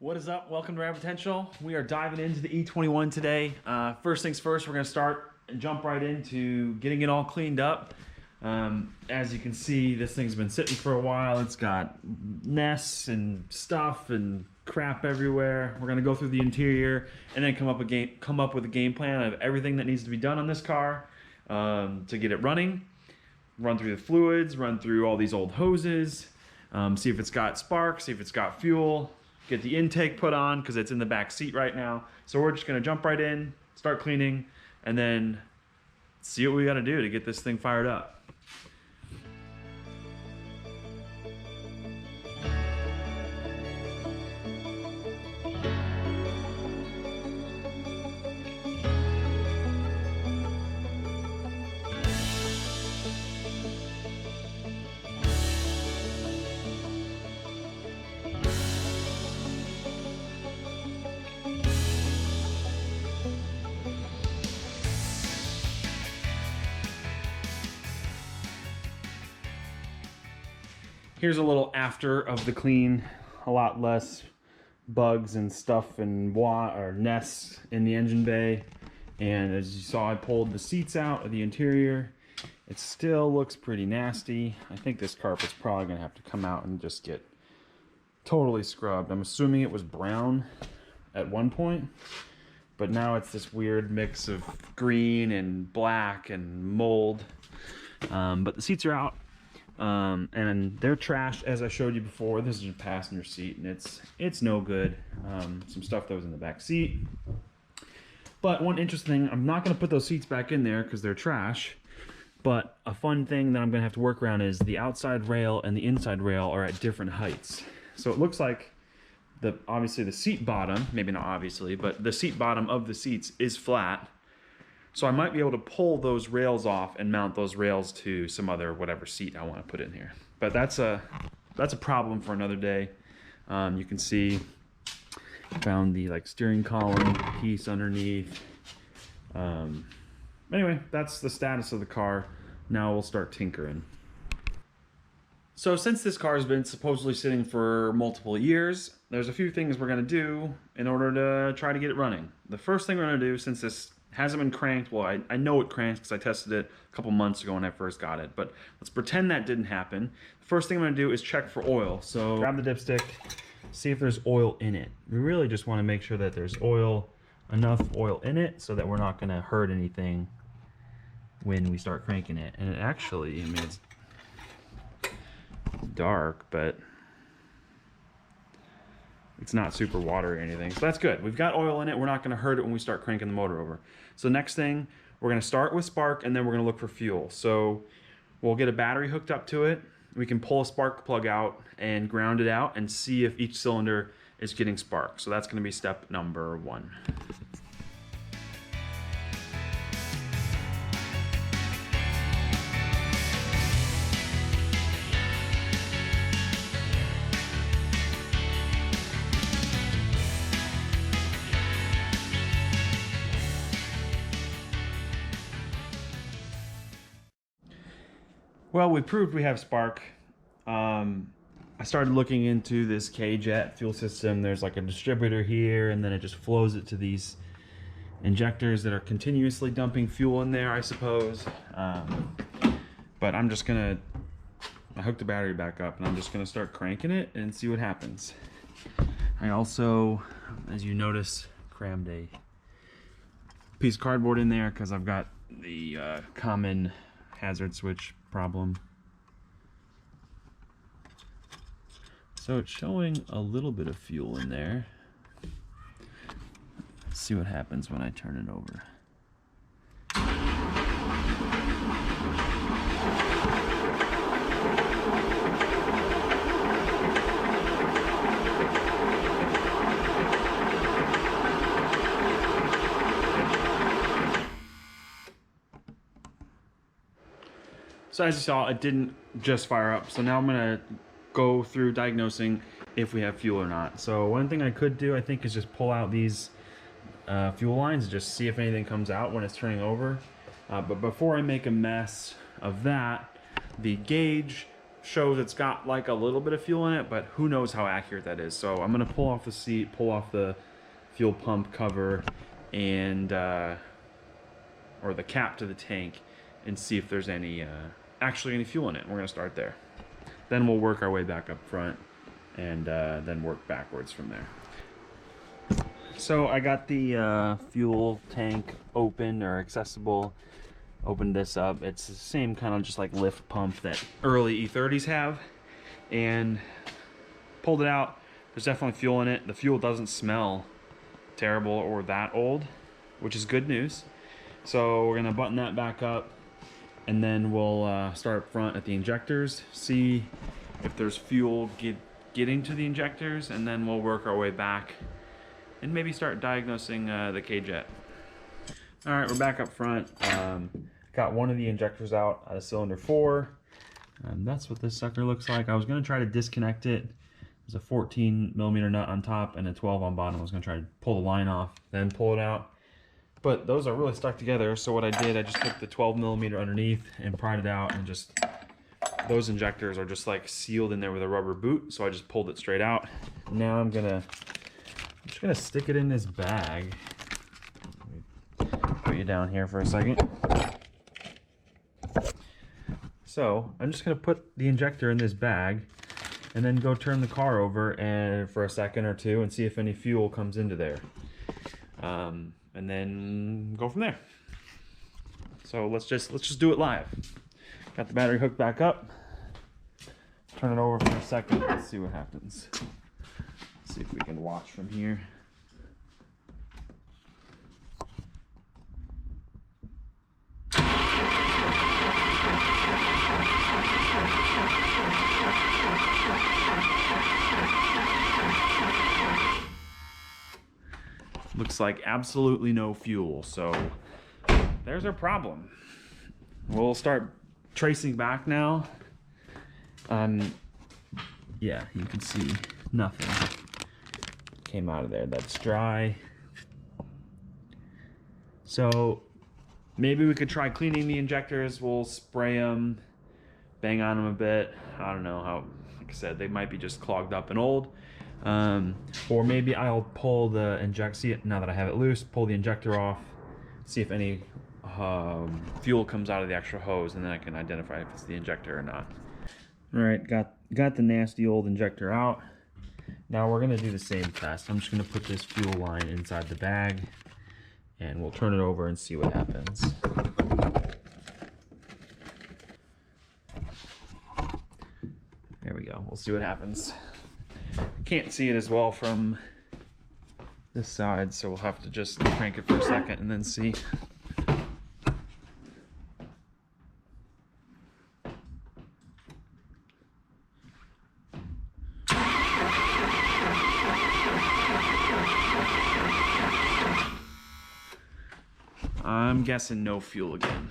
What is up? Welcome to Rad Potential. We are diving into the E21 today. First things first, we're going to start and jump right into getting it all cleaned up. As you can see, this thing's been sitting for a while. It's got nests and stuff and crap everywhere. We're going to go through the interior and then come up with a game plan of everything that needs to be done on this car to get it running. Run through the fluids, run through all these old hoses, see if it's got spark, see if it's got fuel. Get the intake put on because it's in the back seat right now. So we're just gonna jump right in, start cleaning, and then see what we gotta do to get this thing fired up. Here's a little after of the clean. A lot less bugs and stuff and nests in the engine bay. And as you saw, I pulled the seats out of the interior. It still looks pretty nasty. I think this carpet's probably gonna have to come out and just get totally scrubbed. I'm assuming it was brown at one point, but now it's this weird mix of green and black and mold. But the seats are out. And they're trashed, as I showed you before. This is a passenger seat, and it's no good. Some stuff that was in the back seat. But one interesting thing, I'm not going to put those seats back in there because they're trash. But a fun thing that I'm going to have to work around is the outside rail and the inside rail are at different heights. So it looks like obviously the seat bottom, maybe not obviously, but the seat bottom of the seats is flat. So I might be able to pull those rails off and mount those rails to some other whatever seat I want to put in here. But that's a problem for another day. You can see I found the steering column piece underneath. Anyway, that's the status of the car. Now we'll start tinkering. So since this car has been supposedly sitting for multiple years, there's a few things we're going to do in order to try to get it running. The first thing we're going to do, since this hasn't been cranked, well, I know it cranks because I tested it a couple months ago when I first got it, but let's pretend that didn't happen. The first thing I'm going to do is check for oil. So grab the dipstick, see if there's oil in it. We really just want to make sure that there's enough oil in it so that we're not going to hurt anything when we start cranking it. And it actually, I mean, it's dark, but it's not super watery or anything, so that's good. We've got oil in it. We're not going to hurt it when we start cranking the motor over. So next thing, we're going to start with spark, and then we're going to look for fuel. So we'll get a battery hooked up to it. We can pull a spark plug out and ground it out and see if each cylinder is getting spark. So that's going to be step number 1. Well, we proved we have spark. I started looking into this K-Jet fuel system. There's like a distributor here, and then it just flows it to these injectors that are continuously dumping fuel in there, I suppose. But I'm just gonna, I hooked the battery back up, and I'm just gonna start cranking it and see what happens. I also, as you notice, crammed a piece of cardboard in there because I've got the common hazard switch problem. So it's showing a little bit of fuel in there. Let's see what happens when I turn it over. So as you saw, it didn't just fire up. So now I'm gonna go through diagnosing if we have fuel or not. So one thing I could do, I think, is just pull out these fuel lines and just see if anything comes out when it's turning over. But before I make a mess of that, the gauge shows it's got like a little bit of fuel in it, but who knows how accurate that is. So I'm gonna pull off the seat, pull off the fuel pump cover, and or the cap to the tank, and see if there's any actually any fuel in it. We're gonna start there. Then we'll work our way back up front, and then work backwards from there. So I got the fuel tank open or accessible. Opened this up. It's the same kind of just like lift pump that early E30s have, and pulled it out. There's definitely fuel in it. The fuel doesn't smell terrible or that old, which is good news. So we're gonna button that back up, and then we'll start up front at the injectors, see if there's fuel getting to the injectors, and then we'll work our way back and maybe start diagnosing the K-jet. All right, we're back up front. Got one of the injectors out of cylinder 4. That's what this sucker looks like. I was gonna try to disconnect it. There's a 14mm nut on top and a 12 on bottom. I was gonna try to pull the line off, then pull it out. But those are really stuck together. So what I did, I just took the 12mm underneath and pried it out, and just, those injectors are just like sealed in there with a rubber boot. So I just pulled it straight out. Now I'm just gonna stick it in this bag. Put you down here for a second. So I'm just gonna put the injector in this bag, and then go turn the car over and for a second or two and see if any fuel comes into there, and then go from there. So let's just do it live. Got the battery hooked back up. Turn it over for a second. Let's see what happens. Let's see if we can watch from here. Looks like absolutely no fuel, so there's our problem. We'll start tracing back now. Yeah, you can see nothing came out of there. That's dry. So maybe we could try cleaning the injectors. We'll spray them, bang on them a bit. I don't know how, like I said, they might be just clogged up and old. Or maybe I'll pull the now that I have it loose, pull the injector off, see if any fuel comes out of the actual hose, and then I can identify if it's the injector or not. All right, got the nasty old injector out. Now we're gonna do the same test. I'm just gonna put this fuel line inside the bag, and we'll turn it over and see what happens. There we go. We'll see what happens. Can't see it as well from this side, so we'll have to just crank it for a second and then see. I'm guessing no fuel again.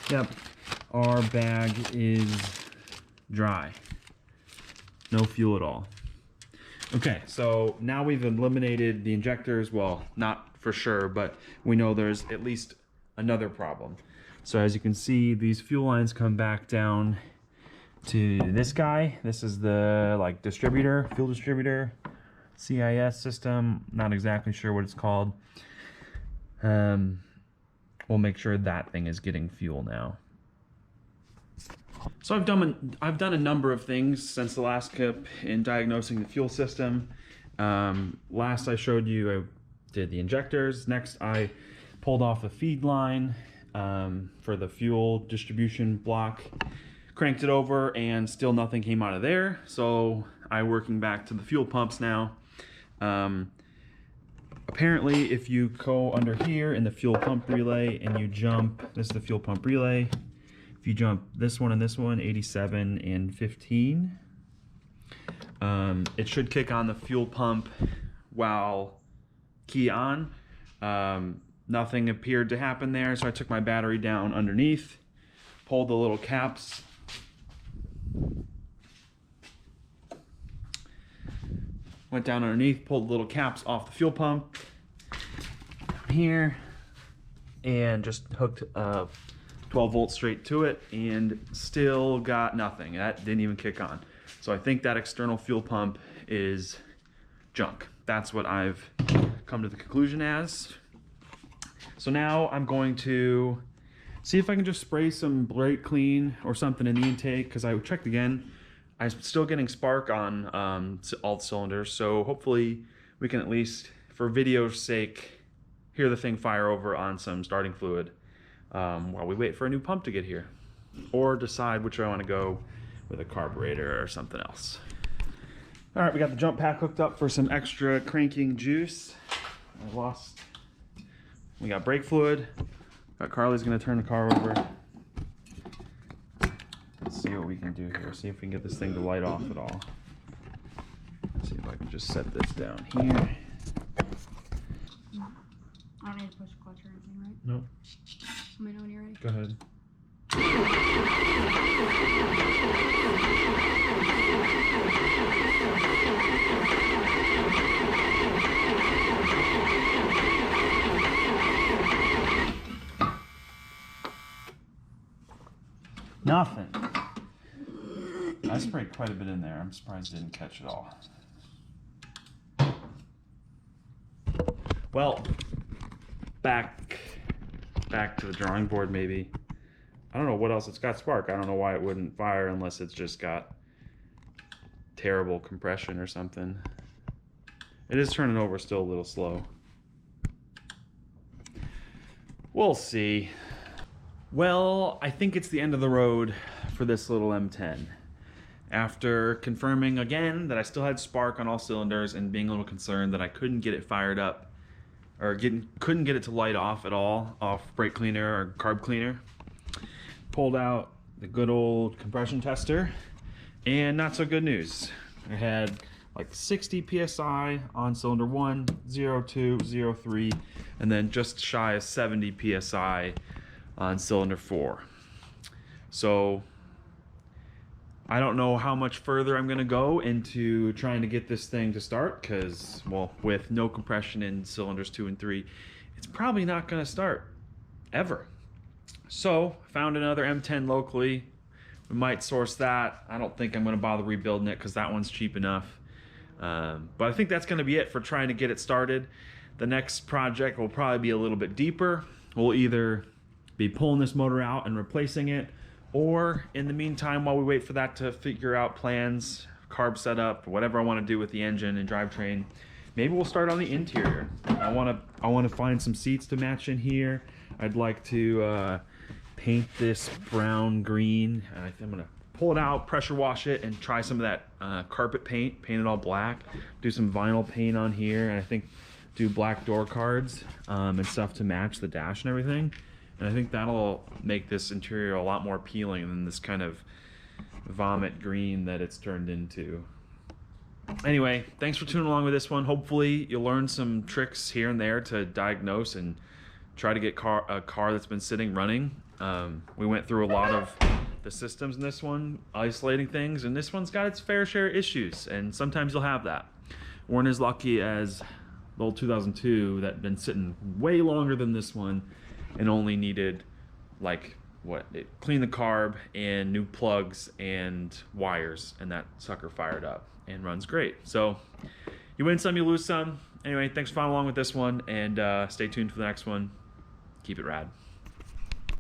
Yep. Our bag is dry. No fuel at all. Okay, so now we've eliminated the injectors. Well, not for sure, but we know there's at least another problem. So as you can see, these fuel lines come back down to this guy. This is the fuel distributor, CIS system. Not exactly sure what it's called. We'll make sure that thing is getting fuel now. So I've done a number of things since the last clip in diagnosing the fuel system. Last I showed you, I did the injectors. Next I pulled off the feed line for the fuel distribution block, cranked it over, and still nothing came out of there. So I'm working back to the fuel pumps now. Apparently if you go under here in the fuel pump relay and you jump, this is the fuel pump relay, if you jump this one and this one, 87 and 15, it should kick on the fuel pump while key on. Nothing appeared to happen there, so I took my battery down underneath, pulled the little caps, went down underneath, pulled the little caps off the fuel pump down here, and just hooked a 12 volts straight to it, and still got nothing. That didn't even kick on. So I think that external fuel pump is junk. That's what I've come to the conclusion as. So now I'm going to see if I can just spray some brake clean or something in the intake, because I checked again. I'm still getting spark on all the cylinders, so hopefully we can at least, for video's sake, hear the thing fire over on some starting fluid while we wait for a new pump to get here, or decide which way I want to go with a carburetor or something else. All right, we got the jump pack hooked up for some extra cranking juice. We got brake fluid. Carly's gonna turn the car over. Let's see what we can do here. See if we can get this thing to light off at all. Let's see if I can just set this down here. I don't need to push clutch or anything, right? Nope. Let me know when you're ready. Go ahead. Nothing. I sprayed quite a bit in there. I'm surprised it didn't catch it all. Well, back to the drawing board maybe. I don't know what else. It's got spark. I don't know why it wouldn't fire unless it's just got terrible compression or something. It is turning over still a little slow. We'll see. Well, I think it's the end of the road for this little M10. After confirming again that I still had spark on all cylinders and being a little concerned that I couldn't get it fired up or couldn't get it to light off at all off brake cleaner or carb cleaner, pulled out the good old compression tester, and not so good news. I had like 60 psi on cylinder 1, 0, 2, 0, 3, and then just shy of 70 psi on cylinder 4. So I don't know how much further I'm gonna go into trying to get this thing to start, because, well, with no compression in cylinders 2 and 3, it's probably not gonna start ever. So found another M10 locally. We might source that. I don't think I'm gonna bother rebuilding it because that one's cheap enough. But I think that's gonna be it for trying to get it started. The next project will probably be a little bit deeper. We'll either be pulling this motor out and replacing it, or in the meantime, while we wait for that to figure out plans, carb setup, whatever I want to do with the engine and drivetrain, maybe we'll start on the interior. I want to find some seats to match in here. I'd like to paint this brown green. I'm gonna pull it out, pressure wash it, and try some of that carpet paint it all black. Do some vinyl paint on here, and I think do black door cards and stuff to match the dash and everything. And I think that'll make this interior a lot more appealing than this kind of vomit green that it's turned into. Anyway, thanks for tuning along with this one. Hopefully you'll learn some tricks here and there to diagnose and try to get a car that's been sitting running. We went through a lot of the systems in this one, isolating things, and this one's got its fair share of issues, and sometimes you'll have that. We weren't as lucky as the old 2002 that had been sitting way longer than this one, and only needed clean the carb and new plugs and wires, and that sucker fired up and runs great. So you win some, you lose some. Anyway, thanks for following along with this one, and stay tuned for the next one. Keep it rad.